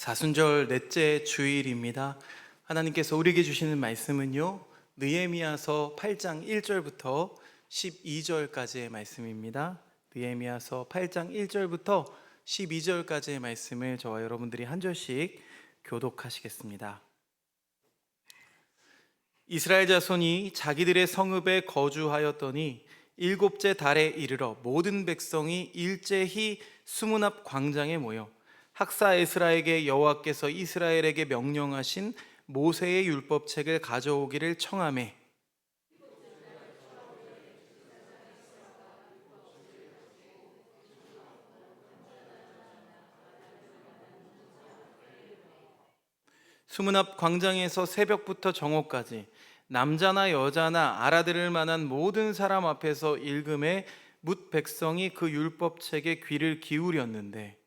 사순절 넷째 주일입니다. 하나님께서 우리에게 주시는 말씀은요, 느헤미야서 8장 1절부터 12절까지의 말씀입니다. 느헤미야서 8장 1절부터 12절까지의 말씀을 저와 여러분들이 한 절씩 교독하시겠습니다. 이스라엘 자손이 자기들의 성읍에 거주하였더니 일곱째 달에 이르러 모든 백성이 일제히 수문 앞 광장에 모여 학사 에스라에게 여호와께서 이스라엘에게 명령하신 모세의 율법책을 가져오기를 청하매, 수문 앞 광장에서 새벽부터 정오까지 남자나 여자나 알아들을 만한 모든 사람 앞에서 읽음에 뭇 백성이 그 율법책에 귀를 기울였는데,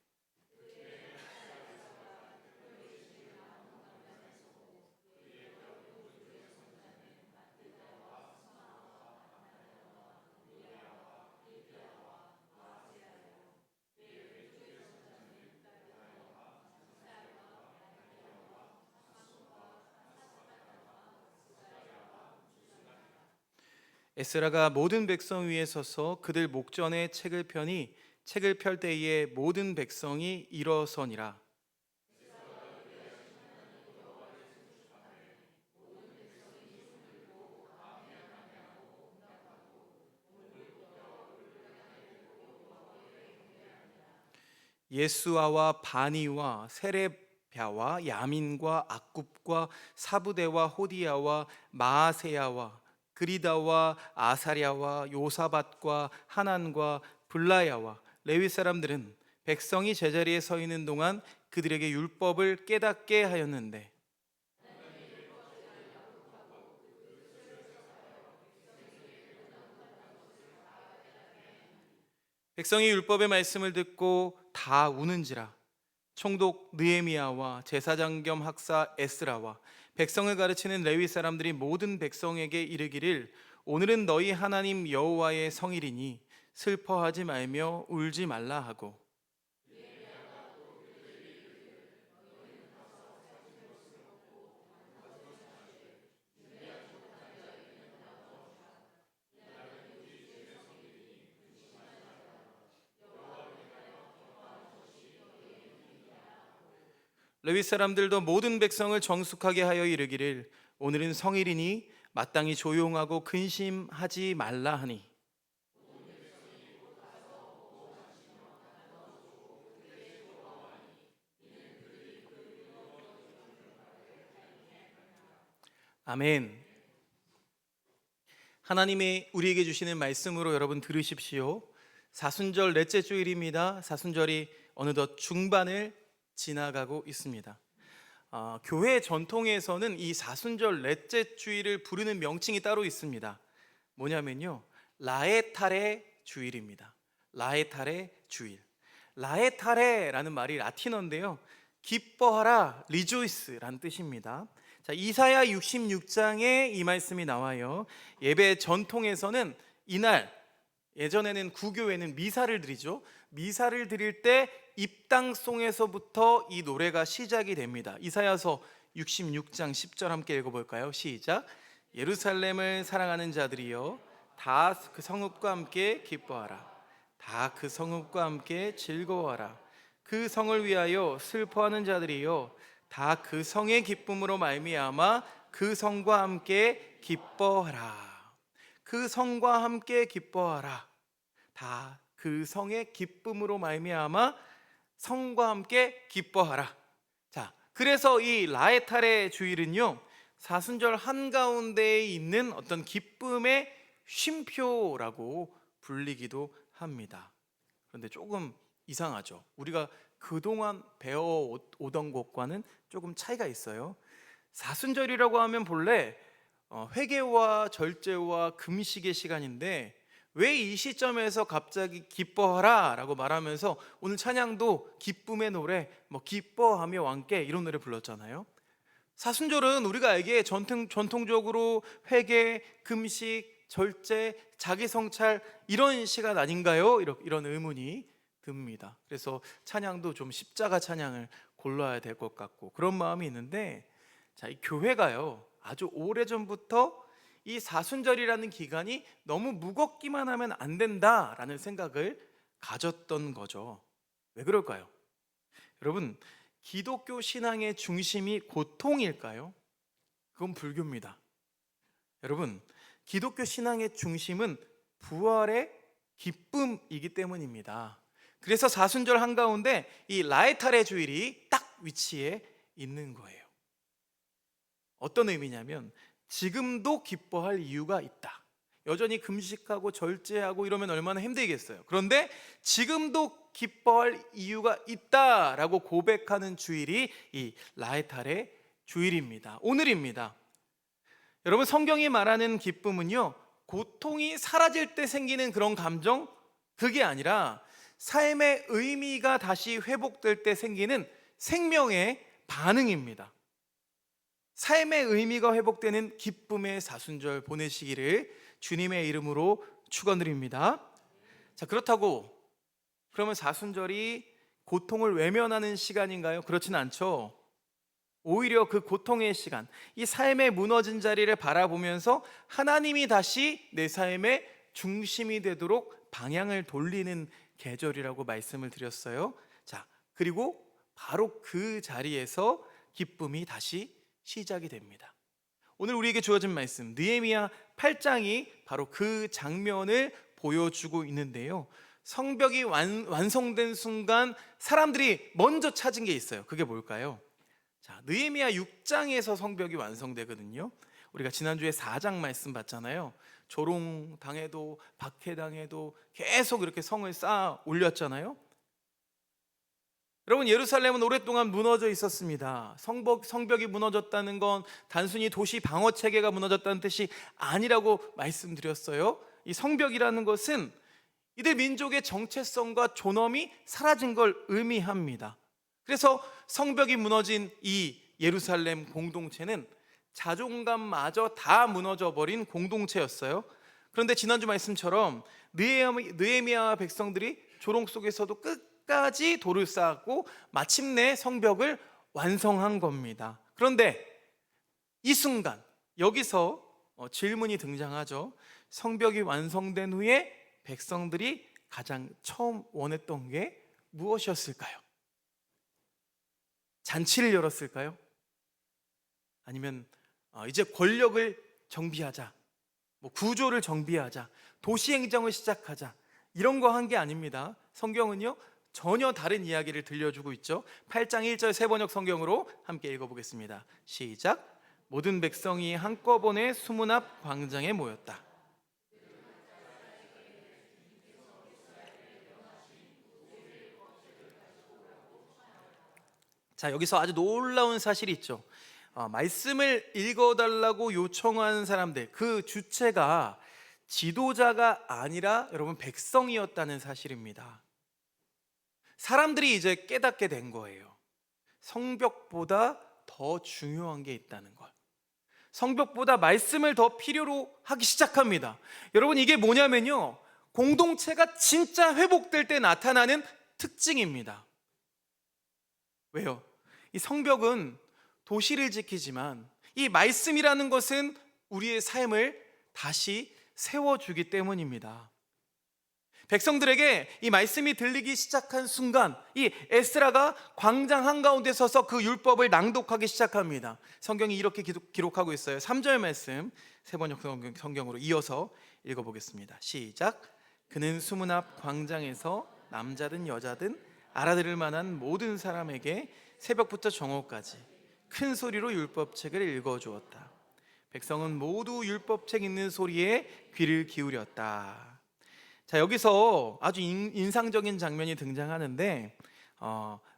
에스라가 모든 백성 위에 서서 그들 목전에 책을 펴니 책을 펼 때에 모든 백성이 일어서니라. 예수아와 바니와 세레랴와 야민과 악굽과 사부대와 호디야와 마아세야와 그리다와 아사랴와 요사밧과 하난과 블라야와 레위 사람들은 백성이 제자리에 서 있는 동안 그들에게 율법을 깨닫게 하였는데, 백성이 율법의 말씀을 듣고 다 우는지라. 총독 느헤미야와 제사장 겸 학사 에스라와 백성을 가르치는 레위 사람들이 모든 백성에게 이르기를, 오늘은 너희 하나님 여호와의 성일이니 슬퍼하지 말며 울지 말라 하고, 레위 사람들도 모든 백성을 정숙하게 하여 이르기를, 오늘은 성일이니 마땅히 조용하고 근심하지 말라 하니, 아멘. 하나님의 우리에게 주시는 말씀으로 여러분 들으십시오. 사순절 넷째 주일입니다. 사순절이 어느덧 중반을 지나가고 있습니다. 교회 전통에서는 이 사순절 넷째 주일을 부르는 명칭이 따로 있습니다. 뭐냐면요, 라에타레 주일입니다. 라에타레 주일. 라에타레라는 말이 라틴어인데요, 기뻐하라, 리조이스라는 뜻입니다. 자, 이사야 66장에 이 말씀이 나와요. 예배 전통에서는 이날, 예전에는 구교회는 미사를 드리죠. 미사를 드릴 때 입당송에서부터 이 노래가 시작이 됩니다. 이사야서 66장 10절 함께 읽어볼까요? 시작. 예루살렘을 사랑하는 자들이여, 다 그 성읍과 함께 기뻐하라. 다 그 성읍과 함께 즐거워하라. 그 성을 위하여 슬퍼하는 자들이여, 다 그 성의 기쁨으로 말미암아 그 성과 함께 기뻐하라. 그 성과 함께 기뻐하라. 다 그 성의 기쁨으로 말미암아 성과 함께 기뻐하라. 자, 그래서 이 라에타레 주일은요, 사순절 한가운데에 있는 어떤 기쁨의 쉼표라고 불리기도 합니다. 그런데 조금 이상하죠. 우리가 그동안 배워오던 것과는 조금 차이가 있어요. 사순절이라고 하면 본래 회개와 절제와 금식의 시간인데, 왜 이 시점에서 갑자기 기뻐하라 라고 말하면서 오늘 찬양도 기쁨의 노래, 기뻐하며 함께 이런 노래 불렀잖아요. 사순절은 우리가 알기에 전통적으로 회개, 금식, 절제, 자기 성찰 이런 시간 아닌가요? 이런 의문이 듭니다. 그래서 찬양도 좀 십자가 찬양을 골라야 될 것 같고 그런 마음이 있는데, 자, 이 교회가요 아주 오래전부터 이 사순절이라는 기간이 너무 무겁기만 하면 안 된다라는 생각을 가졌던 거죠. 왜 그럴까요? 여러분, 기독교 신앙의 중심이 고통일까요? 그건 불교입니다. 여러분, 기독교 신앙의 중심은 부활의 기쁨이기 때문입니다. 그래서 사순절 한가운데 이 라에탈의 주일이 딱 위치해 있는 거예요. 어떤 의미냐면 지금도 기뻐할 이유가 있다. 여전히 금식하고 절제하고 이러면 얼마나 힘들겠어요. 그런데 지금도 기뻐할 이유가 있다라고 고백하는 주일이 이 라에탈의 주일입니다. 오늘입니다. 여러분, 성경이 말하는 기쁨은요 고통이 사라질 때 생기는 그런 감정, 그게 아니라 삶의 의미가 다시 회복될 때 생기는 생명의 반응입니다. 삶의 의미가 회복되는 기쁨의 사순절 보내시기를 주님의 이름으로 축원드립니다. 자, 그렇다고 그러면 사순절이 고통을 외면하는 시간인가요? 그렇진 않죠. 오히려 그 고통의 시간, 이 삶의 무너진 자리를 바라보면서 하나님이 다시 내 삶의 중심이 되도록 방향을 돌리는 계절이라고 말씀을 드렸어요. 자, 그리고 바로 그 자리에서 기쁨이 다시 시작이 됩니다. 오늘 우리에게 주어진 말씀 느헤미야 8장이 바로 그 장면을 보여주고 있는데요. 성벽이 완성된 순간 사람들이 먼저 찾은 게 있어요. 그게 뭘까요? 자, 느헤미야 6장에서 성벽이 완성되거든요. 우리가 지난주에 4장 말씀 봤잖아요. 조롱당해도 박해당해도 계속 이렇게 성을 쌓아 올렸잖아요. 여러분, 예루살렘은 오랫동안 무너져 있었습니다. 성벽이 무너졌다는 건 단순히 도시 방어 체계가 무너졌다는 뜻이 아니라고 말씀드렸어요. 이 성벽이라는 것은 이들 민족의 정체성과 존엄이 사라진 걸 의미합니다. 그래서 성벽이 무너진 이 예루살렘 공동체는 자존감마저 다 무너져 버린 공동체였어요. 그런데 지난주 말씀처럼 느헤미야와 백성들이 조롱 속에서도 끝까지 돌을 쌓았고 마침내 성벽을 완성한 겁니다. 그런데 이 순간 여기서 질문이 등장하죠. 성벽이 완성된 후에 백성들이 가장 처음 원했던 게 무엇이었을까요? 잔치를 열었을까요? 아니면 이제 권력을 정비하자, 구조를 정비하자, 도시행정을 시작하자, 이런 거 한 게 아닙니다. 성경은요 전혀 다른 이야기를 들려주고 있죠. 8장 1절 세번역 성경으로 함께 읽어보겠습니다. 시작. 모든 백성이 한꺼번에 수문 앞 광장에 모였다. 자, 여기서 아주 놀라운 사실이 있죠. 말씀을 읽어달라고 요청한 사람들, 그 주체가 지도자가 아니라 여러분 백성이었다는 사실입니다. 사람들이 이제 깨닫게 된 거예요. 성벽보다 더 중요한 게 있다는 걸. 성벽보다 말씀을 더 필요로 하기 시작합니다. 여러분, 이게 뭐냐면요, 공동체가 진짜 회복될 때 나타나는 특징입니다. 왜요? 이 성벽은 도시를 지키지만 이 말씀이라는 것은 우리의 삶을 다시 세워주기 때문입니다. 백성들에게 이 말씀이 들리기 시작한 순간 이 에스라가 광장 한가운데 서서 그 율법을 낭독하기 시작합니다. 성경이 이렇게 기록하고 있어요. 3절 말씀 세번역 성경으로 이어서 읽어보겠습니다. 시작. 그는 수문 앞 광장에서 남자든 여자든 알아들을 만한 모든 사람에게 새벽부터 정오까지 큰 소리로 율법책을 읽어주었다. 백성은 모두 율법책 읽는 소리에 귀를 기울였다. 자, 여기서 아주 인상적인 장면이 등장하는데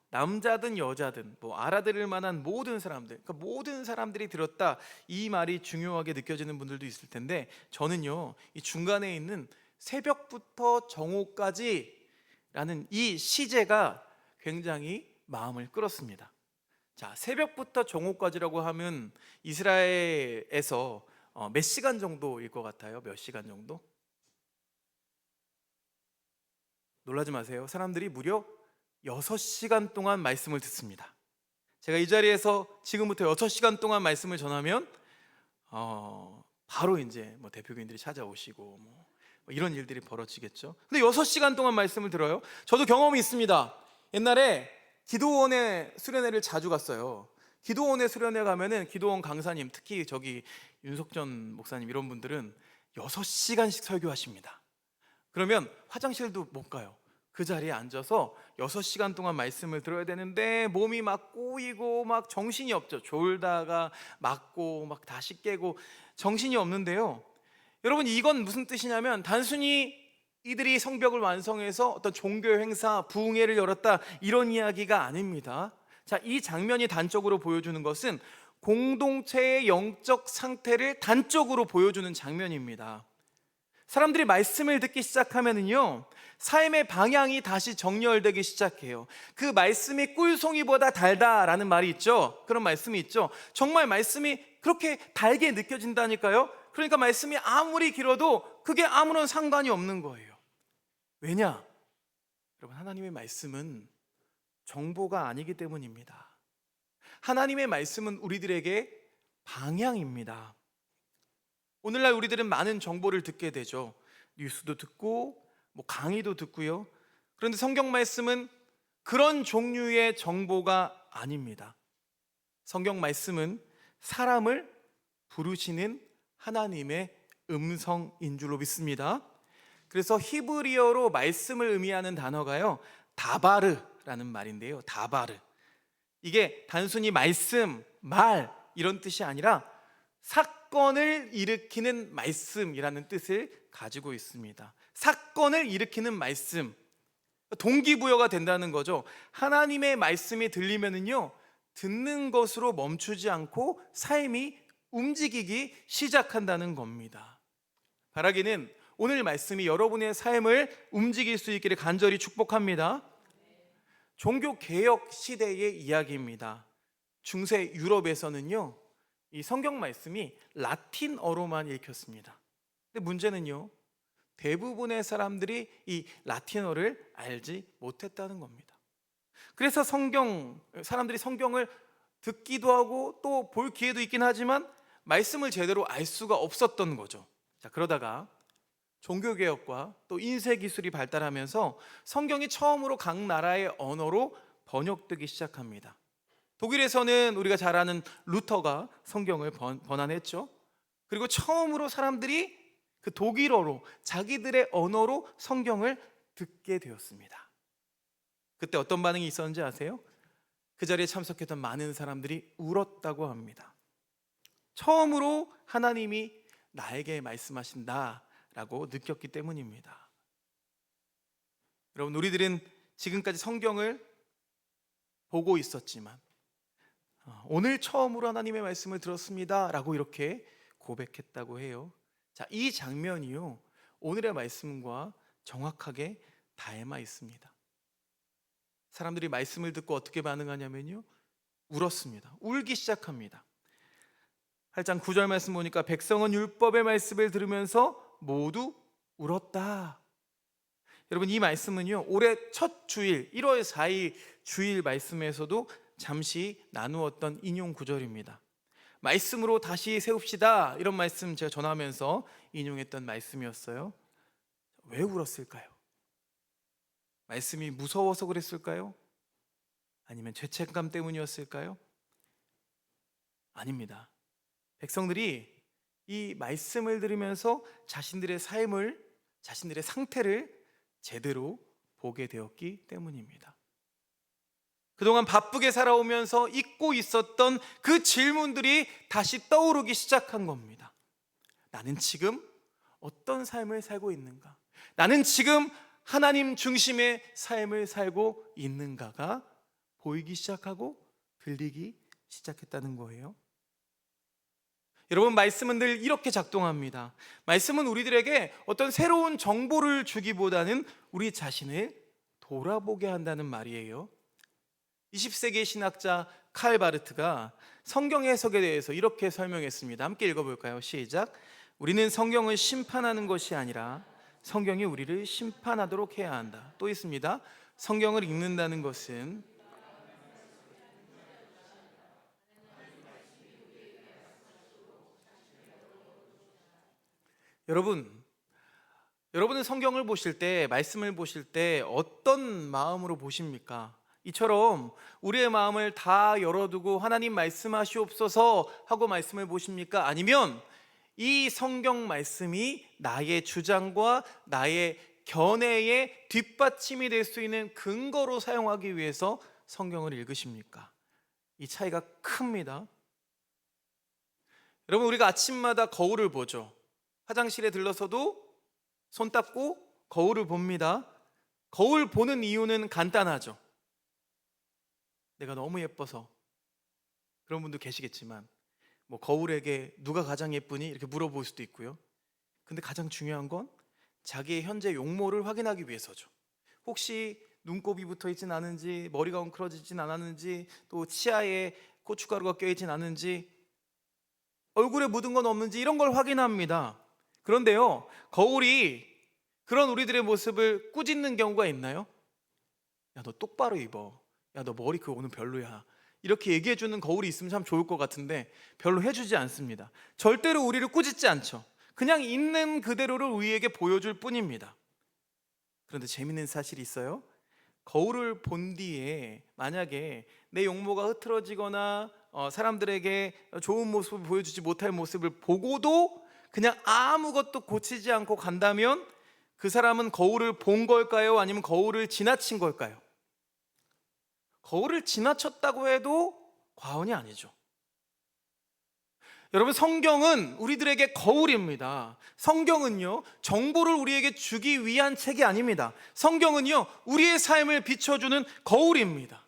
남자든 여자든 알아들을 만한 모든 사람들, 그러니까 모든 사람들이 들었다, 이 말이 중요하게 느껴지는 분들도 있을 텐데 저는요 이 중간에 있는 새벽부터 정오까지 라는 이 시제가 굉장히 마음을 끌었습니다. 자, 새벽부터 정오까지라고 하면 이스라엘에서 몇 시간 정도일 것 같아요? 몇 시간 정도? 놀라지 마세요. 사람들이 무려 6시간 동안 말씀을 듣습니다. 제가 이 자리에서 지금부터 6시간 동안 말씀을 전하면 바로 이제 뭐 대표님들이 찾아오시고 뭐 이런 일들이 벌어지겠죠. 근데 6시간 동안 말씀을 들어요. 저도 경험이 있습니다. 옛날에 기도원에 수련회를 자주 갔어요. 기도원에 수련회 가면은 기도원 강사님, 특히 저기 윤석전 목사님 이런 분들은 6시간씩 설교하십니다. 그러면 화장실도 못 가요. 그 자리에 앉아서 6시간 동안 말씀을 들어야 되는데 몸이 막 꼬이고 막 정신이 없죠. 졸다가 맞고 막 다시 깨고 정신이 없는데요. 여러분, 이건 무슨 뜻이냐면 단순히 이들이 성벽을 완성해서 어떤 종교 행사, 부흥회를 열었다 이런 이야기가 아닙니다. 자, 이 장면이 단적으로 보여주는 것은 공동체의 영적 상태를 단적으로 보여주는 장면입니다. 사람들이 말씀을 듣기 시작하면은요, 삶의 방향이 다시 정렬되기 시작해요. 그 말씀이 꿀송이보다 달다라는 말이 있죠. 그런 말씀이 있죠. 정말 말씀이 그렇게 달게 느껴진다니까요. 그러니까 말씀이 아무리 길어도 그게 아무런 상관이 없는 거예요. 왜냐? 여러분, 하나님의 말씀은 정보가 아니기 때문입니다. 하나님의 말씀은 우리들에게 방향입니다. 오늘날 우리들은 많은 정보를 듣게 되죠. 뉴스도 듣고 뭐 강의도 듣고요. 그런데 성경 말씀은 그런 종류의 정보가 아닙니다. 성경 말씀은 사람을 부르시는 하나님의 음성인 줄로 믿습니다. 그래서 히브리어로 말씀을 의미하는 단어가요, 다바르라는 말인데요. 다바르. 이게 단순히 말씀, 말 이런 뜻이 아니라 사건을 일으키는 말씀이라는 뜻을 가지고 있습니다. 사건을 일으키는 말씀, 동기부여가 된다는 거죠. 하나님의 말씀이 들리면은요, 듣는 것으로 멈추지 않고 삶이 움직이기 시작한다는 겁니다. 바라기는 오늘 말씀이 여러분의 삶을 움직일 수 있기를 간절히 축복합니다. 종교 개혁 시대의 이야기입니다. 중세 유럽에서는요, 이 성경 말씀이 라틴어로만 읽혔습니다. 근데 문제는요, 대부분의 사람들이 이 라틴어를 알지 못했다는 겁니다. 그래서 사람들이 성경을 듣기도 하고 또 볼 기회도 있긴 하지만 말씀을 제대로 알 수가 없었던 거죠. 자, 그러다가 종교개혁과 또 인쇄기술이 발달하면서 성경이 처음으로 각 나라의 언어로 번역되기 시작합니다. 독일에서는 우리가 잘 아는 루터가 성경을 번안했죠. 그리고 처음으로 사람들이 그 독일어로, 자기들의 언어로 성경을 듣게 되었습니다. 그때 어떤 반응이 있었는지 아세요? 그 자리에 참석했던 많은 사람들이 울었다고 합니다. 처음으로 하나님이 나에게 말씀하신다라고 느꼈기 때문입니다. 여러분, 우리들은 지금까지 성경을 보고 있었지만 오늘 처음으로 하나님의 말씀을 들었습니다 라고 이렇게 고백했다고 해요. 자, 이 장면이요, 오늘의 말씀과 정확하게 닮아 있습니다. 사람들이 말씀을 듣고 어떻게 반응하냐면요, 울었습니다. 울기 시작합니다. 8장 9절 말씀 보니까 백성은 율법의 말씀을 들으면서 모두 울었다. 여러분, 이 말씀은요, 올해 첫 주일 1월 4일 주일 말씀에서도 잠시 나누었던 인용 구절입니다. 말씀으로 다시 세웁시다, 이런 말씀 제가 전하면서 인용했던 말씀이었어요. 왜 울었을까요? 말씀이 무서워서 그랬을까요? 아니면 죄책감 때문이었을까요? 아닙니다. 백성들이 이 말씀을 들으면서 자신들의 삶을, 자신들의 상태를 제대로 보게 되었기 때문입니다. 그동안 바쁘게 살아오면서 잊고 있었던 그 질문들이 다시 떠오르기 시작한 겁니다. 나는 지금 어떤 삶을 살고 있는가? 나는 지금 하나님 중심의 삶을 살고 있는가가 보이기 시작하고 들리기 시작했다는 거예요. 여러분, 말씀은 늘 이렇게 작동합니다. 말씀은 우리들에게 어떤 새로운 정보를 주기보다는 우리 자신을 돌아보게 한다는 말이에요. 20세기 신학자 칼 바르트가 성경 해석에 대해서 이렇게 설명했습니다. 함께 읽어볼까요? 시작. 우리는 성경을 심판하는 것이 아니라 성경이 우리를 심판하도록 해야 한다. 또 있습니다. 성경을 읽는다는 것은 여러분은 성경을 보실 때, 말씀을 보실 때 어떤 마음으로 보십니까? 이처럼 우리의 마음을 다 열어두고 하나님 말씀하시옵소서 하고 말씀을 보십니까? 아니면 이 성경 말씀이 나의 주장과 나의 견해의 뒷받침이 될 수 있는 근거로 사용하기 위해서 성경을 읽으십니까? 이 차이가 큽니다. 여러분, 우리가 아침마다 거울을 보죠. 화장실에 들러서도 손 닦고 거울을 봅니다. 거울 보는 이유는 간단하죠. 내가 너무 예뻐서. 그런 분도 계시겠지만 거울에게 누가 가장 예쁘니? 이렇게 물어볼 수도 있고요. 근데 가장 중요한 건 자기의 현재 용모를 확인하기 위해서죠. 혹시 눈곱이 붙어 있진 않은지, 머리가 엉클어지진 않았는지, 또 치아에 고춧가루가 껴있진 않은지, 얼굴에 묻은 건 없는지, 이런 걸 확인합니다. 그런데요, 거울이 그런 우리들의 모습을 꾸짖는 경우가 있나요? 야, 너 똑바로 입어. 야, 너 머리 그거 오늘 별로야. 이렇게 얘기해주는 거울이 있으면 참 좋을 것 같은데 별로 해주지 않습니다. 절대로 우리를 꾸짖지 않죠. 그냥 있는 그대로를 우리에게 보여줄 뿐입니다. 그런데 재밌는 사실이 있어요. 거울을 본 뒤에 만약에 내 용모가 흐트러지거나 사람들에게 좋은 모습을 보여주지 못할 모습을 보고도 그냥 아무것도 고치지 않고 간다면 그 사람은 거울을 본 걸까요? 아니면 거울을 지나친 걸까요? 거울을 지나쳤다고 해도 과언이 아니죠. 여러분, 성경은 우리들에게 거울입니다. 성경은요, 정보를 우리에게 주기 위한 책이 아닙니다. 성경은요, 우리의 삶을 비춰주는 거울입니다.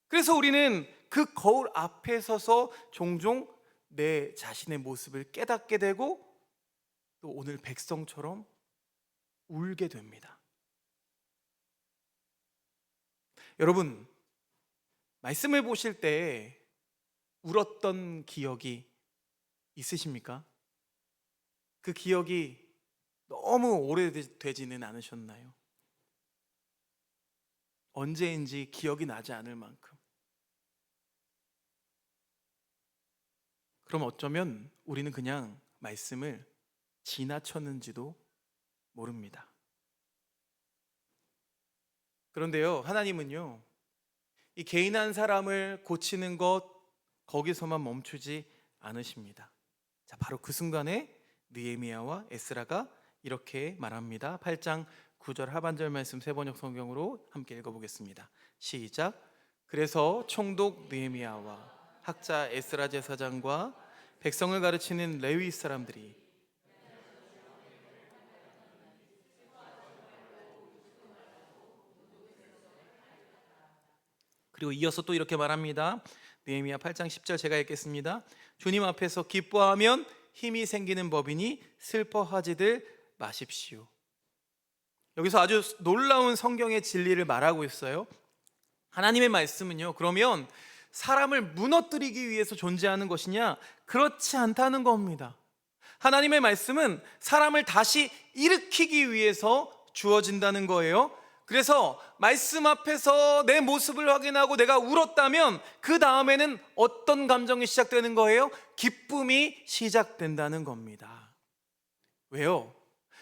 그래서 우리는 그 거울 앞에 서서 종종 내 자신의 모습을 깨닫게 되고 또 오늘 백성처럼 울게 됩니다. 여러분, 말씀을 보실 때 울었던 기억이 있으십니까? 그 기억이 너무 오래되지는 않으셨나요? 언제인지 기억이 나지 않을 만큼. 그럼 어쩌면 우리는 그냥 말씀을 지나쳤는지도 모릅니다. 그런데요, 하나님은요, 이 개인 한 사람을 고치는 것 거기서만 멈추지 않으십니다. 자, 바로 그 순간에 느헤미야와 에스라가 이렇게 말합니다. 8장 9절 하반절 말씀 세번역 성경으로 함께 읽어보겠습니다. 시작. 그래서 총독 느헤미야와 학자 에스라 제사장과 백성을 가르치는 레위 사람들이 그리고 이어서 또 이렇게 말합니다. 느헤미야 8장 10절 제가 읽겠습니다. 주님 앞에서 기뻐하면 힘이 생기는 법이니 슬퍼하지들 마십시오. 여기서 아주 놀라운 성경의 진리를 말하고 있어요. 하나님의 말씀은요, 그러면 사람을 무너뜨리기 위해서 존재하는 것이냐? 그렇지 않다는 겁니다. 하나님의 말씀은 사람을 다시 일으키기 위해서 주어진다는 거예요. 그래서 말씀 앞에서 내 모습을 확인하고 내가 울었다면 그 다음에는 어떤 감정이 시작되는 거예요? 기쁨이 시작된다는 겁니다. 왜요?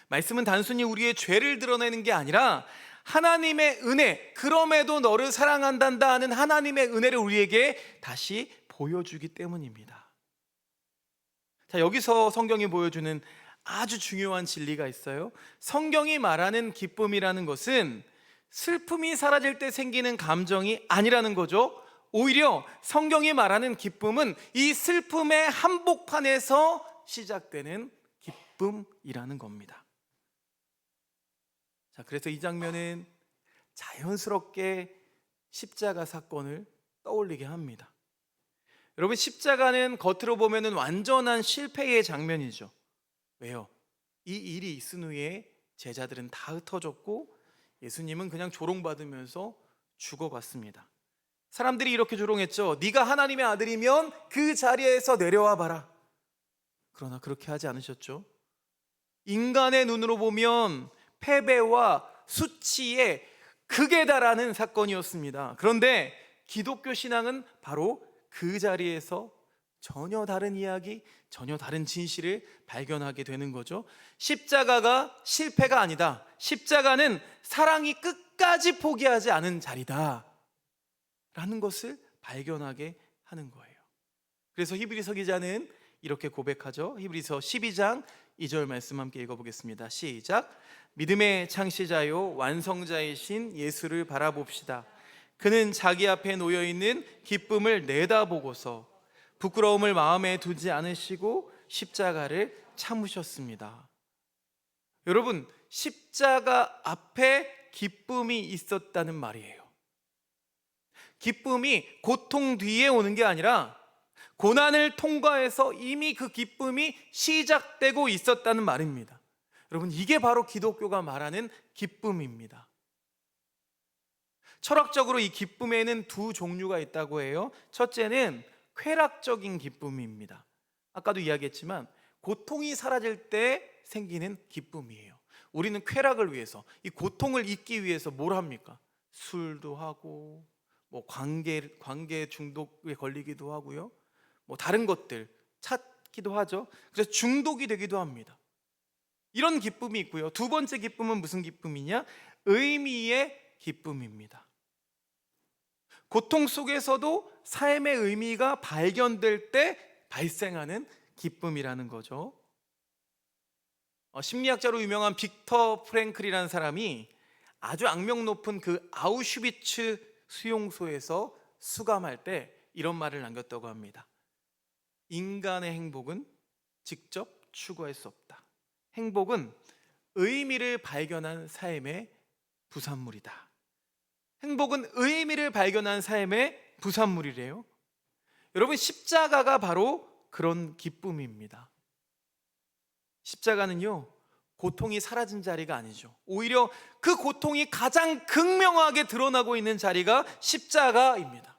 말씀은 단순히 우리의 죄를 드러내는 게 아니라 하나님의 은혜, 그럼에도 너를 사랑한단다 하는 하나님의 은혜를 우리에게 다시 보여주기 때문입니다. 자, 여기서 성경이 보여주는 아주 중요한 진리가 있어요. 성경이 말하는 기쁨이라는 것은 슬픔이 사라질 때 생기는 감정이 아니라는 거죠. 오히려 성경이 말하는 기쁨은 이 슬픔의 한복판에서 시작되는 기쁨이라는 겁니다. 자, 그래서 이 장면은 자연스럽게 십자가 사건을 떠올리게 합니다. 여러분, 십자가는 겉으로 보면은 완전한 실패의 장면이죠. 왜요? 이 일이 있은 후에 제자들은 다 흩어졌고 예수님은 그냥 조롱받으면서 죽어갔습니다. 사람들이 이렇게 조롱했죠. 네가 하나님의 아들이면 그 자리에서 내려와 봐라. 그러나 그렇게 하지 않으셨죠. 인간의 눈으로 보면 패배와 수치의 극에 달하는 사건이었습니다. 그런데 기독교 신앙은 바로 그 자리에서 전혀 다른 이야기, 전혀 다른 진실을 발견하게 되는 거죠. 십자가가 실패가 아니다. 십자가는 사랑이 끝까지 포기하지 않은 자리다 라는 것을 발견하게 하는 거예요. 그래서 히브리서 기자는 이렇게 고백하죠. 히브리서 12장 2절 말씀 함께 읽어보겠습니다. 시작. 믿음의 창시자요 완성자이신 예수를 바라봅시다. 그는 자기 앞에 놓여있는 기쁨을 내다보고서 부끄러움을 마음에 두지 않으시고 십자가를 참으셨습니다. 여러분, 십자가 앞에 기쁨이 있었다는 말이에요. 기쁨이 고통 뒤에 오는 게 아니라 고난을 통과해서 이미 그 기쁨이 시작되고 있었다는 말입니다. 여러분, 이게 바로 기독교가 말하는 기쁨입니다. 철학적으로 이 기쁨에는 두 종류가 있다고 해요. 첫째는 쾌락적인 기쁨입니다. 아까도 이야기했지만 고통이 사라질 때 생기는 기쁨이에요. 우리는 쾌락을 위해서, 이 고통을 잊기 위해서 뭘 합니까? 술도 하고, 관계 중독에 걸리기도 하고요. 다른 것들 찾기도 하죠. 그래서 중독이 되기도 합니다. 이런 기쁨이 있고요. 두 번째 기쁨은 무슨 기쁨이냐? 의미의 기쁨입니다. 고통 속에서도 삶의 의미가 발견될 때 발생하는 기쁨이라는 거죠. 심리학자로 유명한 빅터 프랭클이라는 사람이 아주 악명 높은 그 아우슈비츠 수용소에서 수감할 때 이런 말을 남겼다고 합니다. 인간의 행복은 직접 추구할 수 없다. 행복은 의미를 발견한 삶의 부산물이다. 행복은 의미를 발견한 삶의 부산물이래요. 여러분, 십자가가 바로 그런 기쁨입니다. 십자가는요, 고통이 사라진 자리가 아니죠. 오히려 그 고통이 가장 극명하게 드러나고 있는 자리가 십자가입니다.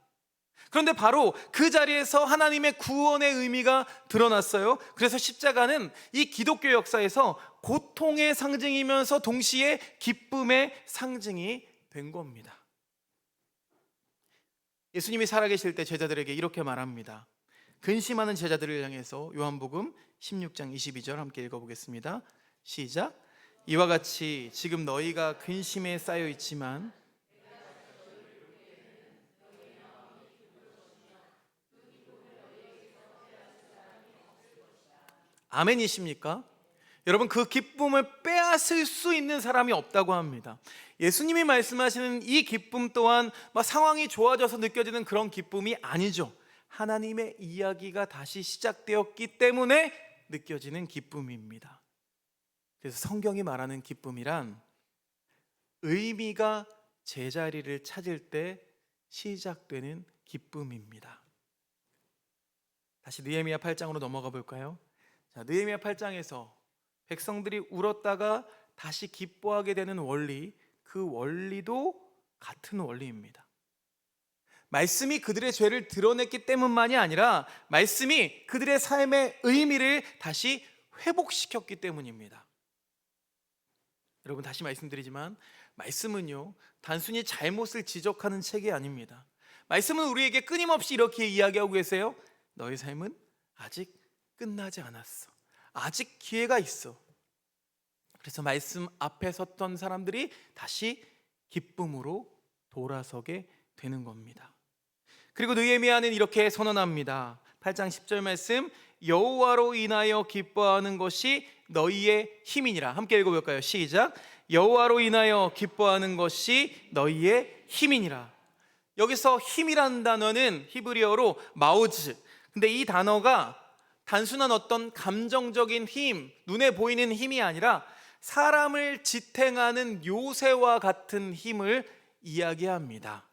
그런데 바로 그 자리에서 하나님의 구원의 의미가 드러났어요. 그래서 십자가는 이 기독교 역사에서 고통의 상징이면서 동시에 기쁨의 상징이 된 겁니다. 예수님이 살아계실 때 제자들에게 이렇게 말합니다. 근심하는 제자들을 향해서 요한복음 16장 22절 함께 읽어보겠습니다. 시작. 이와 같이 지금 너희가 근심에 쌓여 있지만 아멘이십니까? 여러분, 그 기쁨을 빼앗을 수 있는 사람이 없다고 합니다. 예수님이 말씀하시는 이 기쁨 또한 상황이 좋아져서 느껴지는 그런 기쁨이 아니죠. 하나님의 이야기가 다시 시작되었기 때문에 느껴지는 기쁨입니다. 그래서 성경이 말하는 기쁨이란 의미가 제자리를 찾을 때 시작되는 기쁨입니다. 다시 느헤미야 8장으로 넘어가 볼까요? 느헤미야 8장에서 백성들이 울었다가 다시 기뻐하게 되는 원리, 그 원리도 같은 원리입니다. 말씀이 그들의 죄를 드러냈기 때문만이 아니라 말씀이 그들의 삶의 의미를 다시 회복시켰기 때문입니다. 여러분, 다시 말씀드리지만 말씀은요, 단순히 잘못을 지적하는 책이 아닙니다. 말씀은 우리에게 끊임없이 이렇게 이야기하고 계세요. 너의 삶은 아직 끝나지 않았어. 아직 기회가 있어. 그래서 말씀 앞에 섰던 사람들이 다시 기쁨으로 돌아서게 되는 겁니다. 그리고 느헤미야는 이렇게 선언합니다. 8장 10절 말씀, 여호와로 인하여 기뻐하는 것이 너희의 힘이니라. 함께 읽어볼까요? 시작. 여호와로 인하여 기뻐하는 것이 너희의 힘이니라. 여기서 힘이라는 단어는 히브리어로 마오즈. 근데 이 단어가 단순한 어떤 감정적인 힘, 눈에 보이는 힘이 아니라 사람을 지탱하는 요새와 같은 힘을 이야기합니다.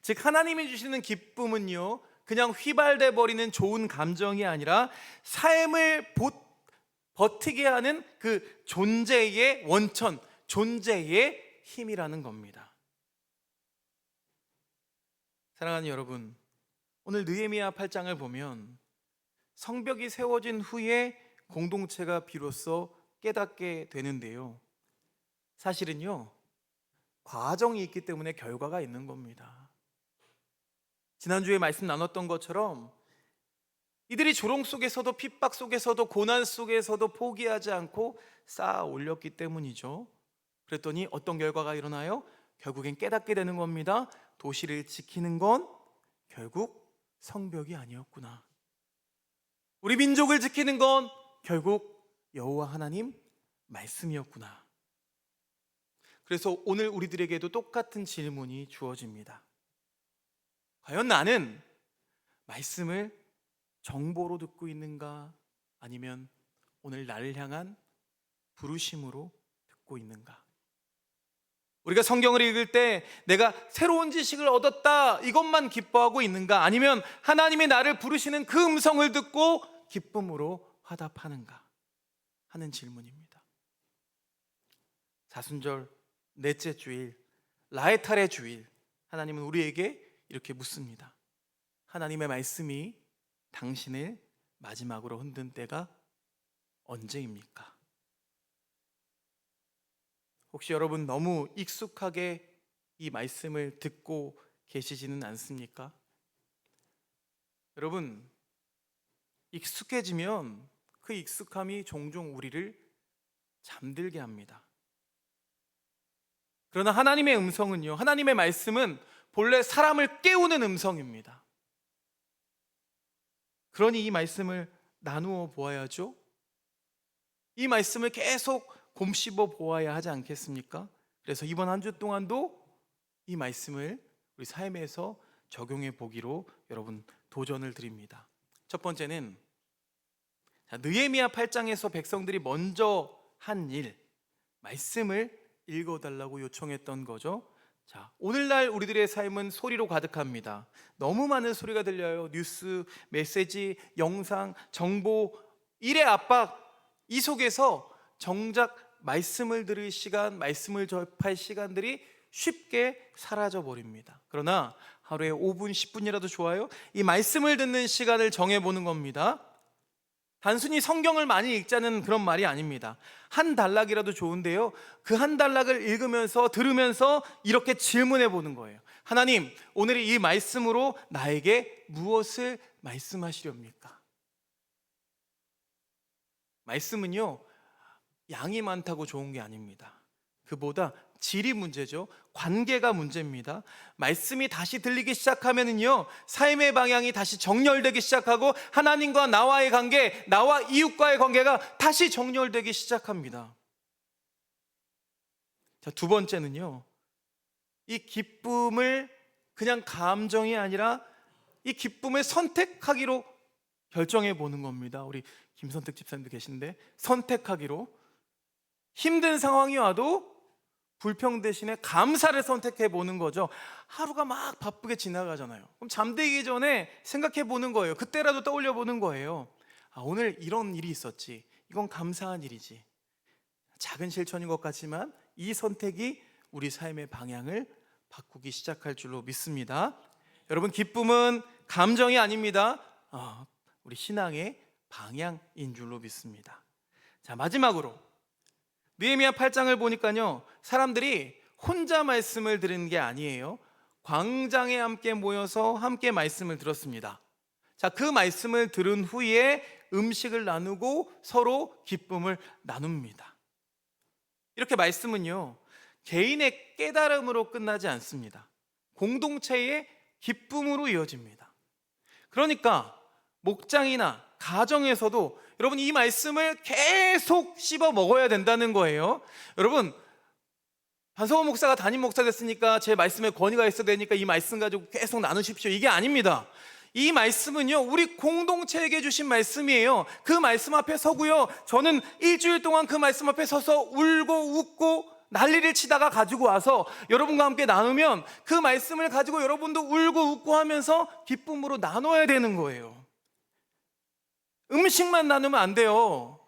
즉, 하나님이 주시는 기쁨은요, 그냥 휘발돼 버리는 좋은 감정이 아니라 삶을 버티게 하는 그 존재의 원천, 존재의 힘이라는 겁니다. 사랑하는 여러분, 오늘 느헤미야 8장을 보면 성벽이 세워진 후에 공동체가 비로소 깨닫게 되는데요, 사실은요, 과정이 있기 때문에 결과가 있는 겁니다. 지난주에 말씀 나눴던 것처럼 이들이 조롱 속에서도 핍박 속에서도 고난 속에서도 포기하지 않고 쌓아 올렸기 때문이죠. 그랬더니 어떤 결과가 일어나요? 결국엔 깨닫게 되는 겁니다. 도시를 지키는 건 결국 성벽이 아니었구나. 우리 민족을 지키는 건 결국 여호와 하나님 말씀이었구나. 그래서 오늘 우리들에게도 똑같은 질문이 주어집니다. 과연 나는 말씀을 정보로 듣고 있는가? 아니면 오늘 나를 향한 부르심으로 듣고 있는가? 우리가 성경을 읽을 때 내가 새로운 지식을 얻었다 이것만 기뻐하고 있는가? 아니면 하나님이 나를 부르시는 그 음성을 듣고 기쁨으로 화답하는가 하는 질문입니다. 사순절 넷째 주일 라에탈의 주일, 하나님은 우리에게 이렇게 묻습니다. 하나님의 말씀이 당신을 마지막으로 흔든 때가 언제입니까? 혹시 여러분 너무 익숙하게 이 말씀을 듣고 계시지는 않습니까? 여러분, 익숙해지면 그 익숙함이 종종 우리를 잠들게 합니다. 그러나 하나님의 음성은요, 하나님의 말씀은 본래 사람을 깨우는 음성입니다. 그러니 이 말씀을 나누어 보아야죠. 이 말씀을 계속 곰씹어 보아야 하지 않겠습니까? 그래서 이번 한 주 동안도 이 말씀을 우리 삶에서 적용해 보기로 여러분 도전을 드립니다. 첫 번째는 느헤미야 8장에서 백성들이 먼저 한 일, 말씀을 읽어달라고 요청했던 거죠. 자, 오늘날 우리들의 삶은 소리로 가득합니다. 너무 많은 소리가 들려요. 뉴스, 메시지, 영상, 정보, 일의 압박, 이 속에서 정작 말씀을 들을 시간, 말씀을 접할 시간들이 쉽게 사라져 버립니다. 그러나 하루에 5분, 10분이라도 좋아요. 이 말씀을 듣는 시간을 정해보는 겁니다. 단순히 성경을 많이 읽자는 그런 말이 아닙니다. 한 단락이라도 좋은데요, 그 한 단락을 읽으면서 들으면서 이렇게 질문해 보는 거예요. 하나님, 오늘 이 말씀으로 나에게 무엇을 말씀하시렵니까? 말씀은요, 양이 많다고 좋은 게 아닙니다. 그보다 질이 문제죠. 관계가 문제입니다. 말씀이 다시 들리기 시작하면은요, 삶의 방향이 다시 정렬되기 시작하고 하나님과 나와의 관계, 나와 이웃과의 관계가 다시 정렬되기 시작합니다. 자, 두 번째는요, 이 기쁨을 그냥 감정이 아니라 이 기쁨을 선택하기로 결정해 보는 겁니다. 우리 김선택 집사님도 계신데, 선택하기로 힘든 상황이 와도 불평 대신에 감사를 선택해 보는 거죠. 하루가 막 바쁘게 지나가잖아요. 그럼 잠들기 전에 생각해 보는 거예요. 그때라도 떠올려 보는 거예요. 아, 오늘 이런 일이 있었지. 이건 감사한 일이지. 작은 실천인 것 같지만 이 선택이 우리 삶의 방향을 바꾸기 시작할 줄로 믿습니다. 여러분, 기쁨은 감정이 아닙니다. 우리 신앙의 방향인 줄로 믿습니다. 자, 마지막으로 느헤미야 8장을 보니까요, 사람들이 혼자 말씀을 들은 게 아니에요. 광장에 함께 모여서 함께 말씀을 들었습니다. 자, 그 말씀을 들은 후에 음식을 나누고 서로 기쁨을 나눕니다. 이렇게 말씀은요, 개인의 깨달음으로 끝나지 않습니다. 공동체의 기쁨으로 이어집니다. 그러니까 목장이나 가정에서도 여러분 이 말씀을 계속 씹어 먹어야 된다는 거예요. 여러분, 반성호 목사가 담임 목사 됐으니까 제 말씀에 권위가 있어야 되니까 이 말씀 가지고 계속 나누십시오, 이게 아닙니다. 이 말씀은요, 우리 공동체에게 주신 말씀이에요. 그 말씀 앞에 서고요, 저는 일주일 동안 그 말씀 앞에 서서 울고 웃고 난리를 치다가 가지고 와서 여러분과 함께 나누면 그 말씀을 가지고 여러분도 울고 웃고 하면서 기쁨으로 나눠야 되는 거예요. 음식만 나누면 안 돼요.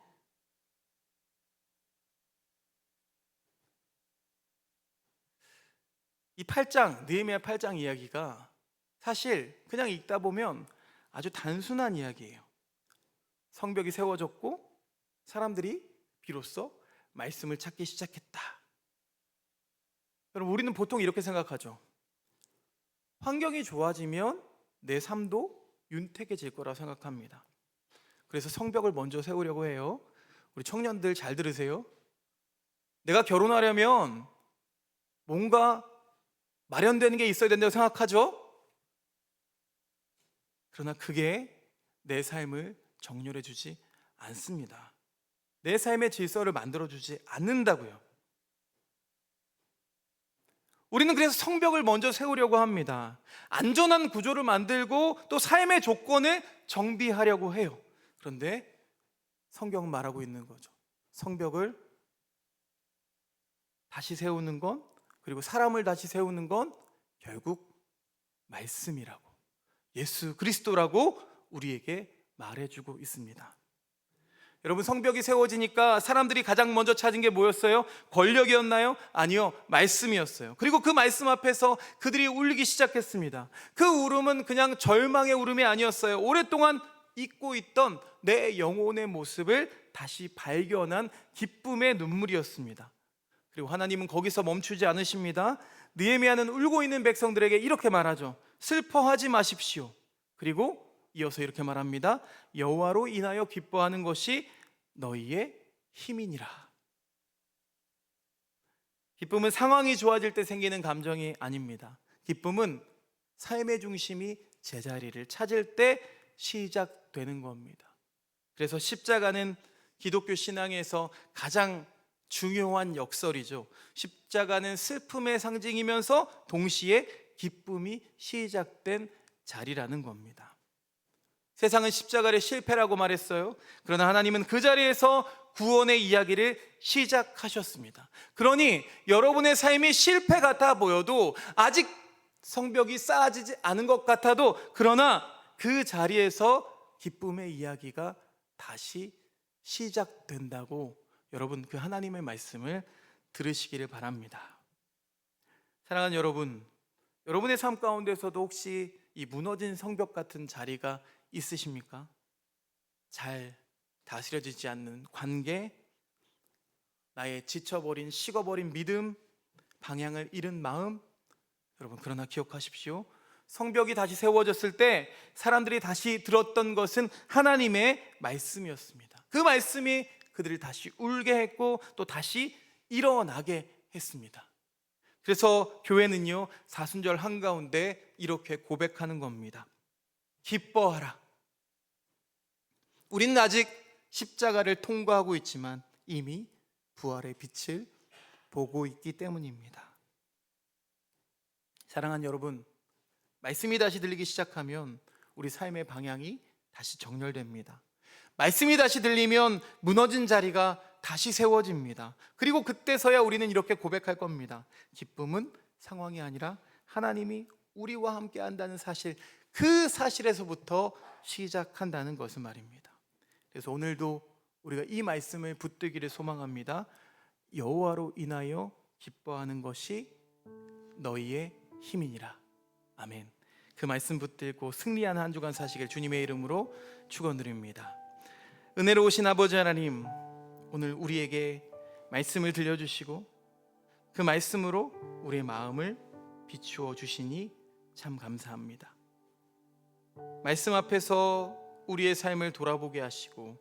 이 8장, 느헤미야 8장 이야기가 사실 그냥 읽다 보면 아주 단순한 이야기예요. 성벽이 세워졌고 사람들이 비로소 말씀을 찾기 시작했다. 여러분, 우리는 보통 이렇게 생각하죠. 환경이 좋아지면 내 삶도 윤택해질 거라 생각합니다. 그래서 성벽을 먼저 세우려고 해요. 우리 청년들 잘 들으세요. 내가 결혼하려면 뭔가 마련되는 게 있어야 된다고 생각하죠? 그러나 그게 내 삶을 정렬해 주지 않습니다. 내 삶의 질서를 만들어 주지 않는다고요. 우리는 그래서 성벽을 먼저 세우려고 합니다. 안전한 구조를 만들고 또 삶의 조건을 정비하려고 해요. 그런데 성경은 말하고 있는 거죠. 성벽을 다시 세우는 건, 그리고 사람을 다시 세우는 건 결국 말씀이라고, 예수 그리스도라고 우리에게 말해주고 있습니다. 여러분, 성벽이 세워지니까 사람들이 가장 먼저 찾은 게 뭐였어요? 권력이었나요? 아니요, 말씀이었어요. 그리고 그 말씀 앞에서 그들이 울기 시작했습니다. 그 울음은 그냥 절망의 울음이 아니었어요. 오랫동안 잊고 있던 내 영혼의 모습을 다시 발견한 기쁨의 눈물이었습니다. 그리고 하나님은 거기서 멈추지 않으십니다. 느헤미야는 울고 있는 백성들에게 이렇게 말하죠. 슬퍼하지 마십시오. 그리고 이어서 이렇게 말합니다. 여호와로 인하여 기뻐하는 것이 너희의 힘이니라. 기쁨은 상황이 좋아질 때 생기는 감정이 아닙니다. 기쁨은 삶의 중심이 제자리를 찾을 때 시작되는 겁니다. 그래서 십자가는 기독교 신앙에서 가장 중요한 역설이죠. 십자가는 슬픔의 상징이면서 동시에 기쁨이 시작된 자리라는 겁니다. 세상은 십자가를 실패라고 말했어요. 그러나 하나님은 그 자리에서 구원의 이야기를 시작하셨습니다. 그러니 여러분의 삶이 실패 같아 보여도, 아직 성벽이 쌓아지지 않은 것 같아도, 그러나 그 자리에서 기쁨의 이야기가 다시 시작된다고 여러분, 그 하나님의 말씀을 들으시기를 바랍니다. 사랑하는 여러분, 여러분의 삶 가운데서도 혹시 이 무너진 성벽 같은 자리가 있으십니까? 잘 다스려지지 않는 관계, 나의 지쳐버린, 식어버린 믿음, 방향을 잃은 마음. 여러분, 그러나 기억하십시오. 성벽이 다시 세워졌을 때 사람들이 다시 들었던 것은 하나님의 말씀이었습니다. 그 말씀이 그들을 다시 울게 했고 또 다시 일어나게 했습니다. 그래서 교회는요, 사순절 한가운데 이렇게 고백하는 겁니다. 기뻐하라. 우리는 아직 십자가를 통과하고 있지만 이미 부활의 빛을 보고 있기 때문입니다. 사랑하는 여러분, 말씀이 다시 들리기 시작하면 우리 삶의 방향이 다시 정렬됩니다. 말씀이 다시 들리면 무너진 자리가 다시 세워집니다. 그리고 그때서야 우리는 이렇게 고백할 겁니다. 기쁨은 상황이 아니라 하나님이 우리와 함께 한다는 사실, 그 사실에서부터 시작한다는 것을 말입니다. 그래서 오늘도 우리가 이 말씀을 붙들기를 소망합니다. 여호와로 인하여 기뻐하는 것이 너희의 힘이니라. 아멘. 그 말씀 붙들고 승리하는 한 주간 사시길 주님의 이름으로 축원드립니다. 은혜로우신 아버지 하나님, 오늘 우리에게 말씀을 들려주시고 그 말씀으로 우리의 마음을 비추어 주시니 참 감사합니다. 말씀 앞에서 우리의 삶을 돌아보게 하시고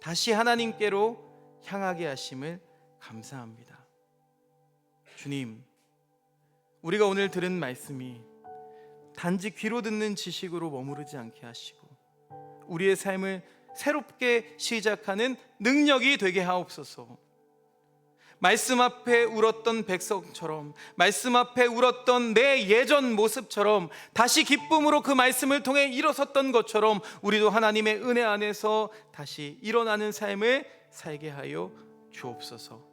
다시 하나님께로 향하게 하심을 감사합니다. 주님, 우리가 오늘 들은 말씀이 단지 귀로 듣는 지식으로 머무르지 않게 하시고 우리의 삶을 새롭게 시작하는 능력이 되게 하옵소서. 말씀 앞에 울었던 백성처럼, 말씀 앞에 울었던 내 예전 모습처럼 다시 기쁨으로 그 말씀을 통해 일어섰던 것처럼 우리도 하나님의 은혜 안에서 다시 일어나는 삶을 살게 하여 주옵소서.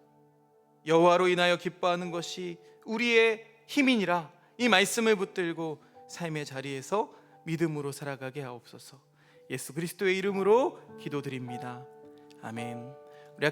여호와로 인하여 기뻐하는 것이 우리의 힘이니라. 이 말씀을 붙들고 삶의 자리에서 믿음으로 살아가게 하옵소서. 예수 그리스도의 이름으로 기도드립니다. 아멘. 우리